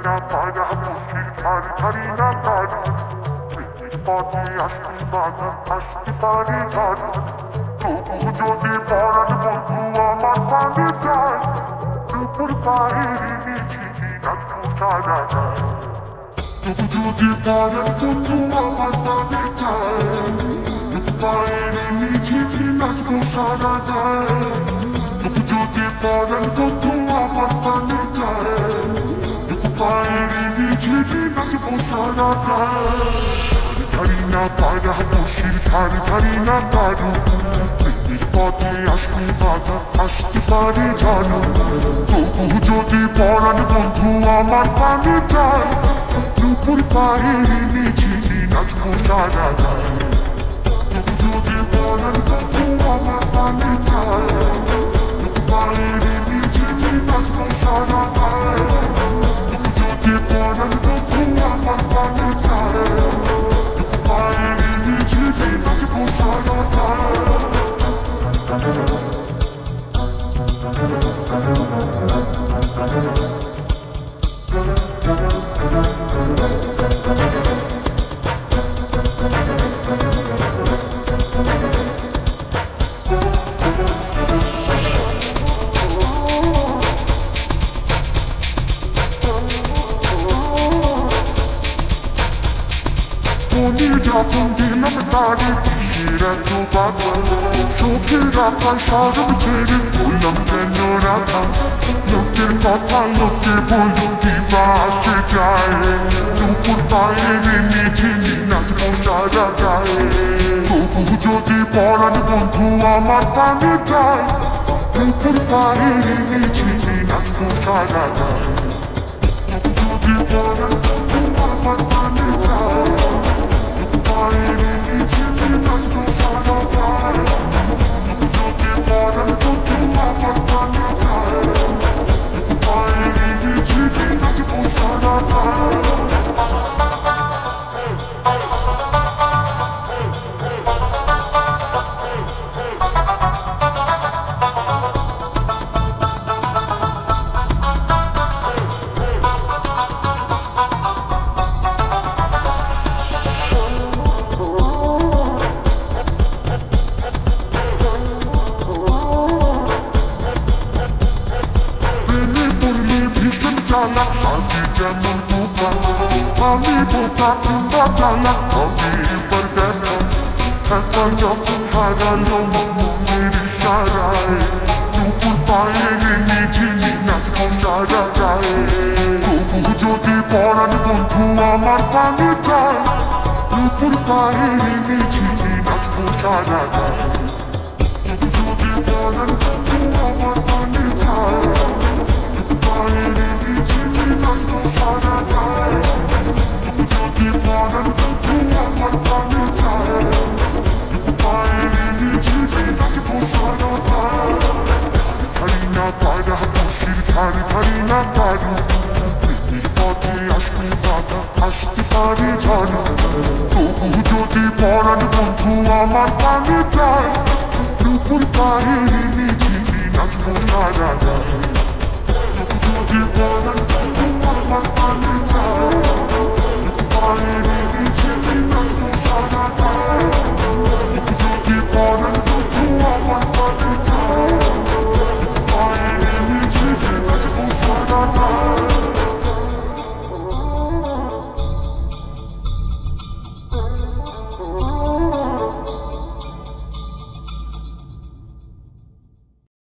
না পারা মুশির ধারি ধারি না পারি পথে আসতে বাধা আসতে পারি ঝড় তবু যদি পরাণ বন্ধু আমার পানে যায় দুপুর পায়ের মিছিলি নাচবো সারা গায় তবু যদি পরাণ বন্ধু আমার পানে যায় দুপুর পায়ের মিছিলি নাচবো সারা গায় তবু যদি পরাণ বন্ধু আমার পানে যায় দুপুর পায়ের মিছিলি নাচবো সারা গায় ধারি না পারা মুশির ধারি ধারি না পারু পথে আসতে বাধা আসতে পারে জানো তবু যদি পরাণ বন্ধু আমার পানে যায় দুপুর পায়ের মিছিলি নাচবো সারা গায় তবু যদি পরাণ বন্ধু আমার পানে যায় দুপুর পায়ের মিছিলি নাচবো সারা গায় তবু যদি পরাণ বন্ধু আমার পানে যায় দুপুর পায়ের মিছিলি নাচবো সারা গায় মনে যখন দিলাম তারে কিসের এত বাধা চোখে রাখা সরব ছেড়ে বললাম কেন রাখা লোকের কথা লোকে বলল দিবা আসে যায় দুপুর পায়ের মিছিলি নাচবো সারা গায়ে তবু যদি পরাণ বন্ধু আমার পানে যায় দুপুর পায়ের মিছিলি নাচবো সারা গায়ে তবু যদি পরাণ বন্ধু আমার পানে যায় আজি যেমন বোকা আমি বোকা কিংবা জানা আমি এবার দেখা একা যখন হারালো মনের ইশারায় দুপুর পায়ের মিছিলি নাচবো সারা গায়ে তবু যদি পরাণ বন্ধু আমার পানে যায় দুপুর পায়ের মিছিলি নাচবো সারা গায়ে তবু যদি পরাণ বন্ধু আমার পানে যায় দুপুর পায়ের মিছিলি নাচবো সারা গায়ে তবু যদি পরাণ বন্ধু আমার পানে যায় দুপুর পায়ের মিছিলি নাচবো সারা গায়ে ধারি না পারা মুশির ধারি ধারি না পারু পথে আসতে বাধা আসতে পারে জানো তবু যদি পরাণ বন্ধু আমার পানে যায় দুপুর পায়ের মিছিলি নাচবো সারা গায়ে।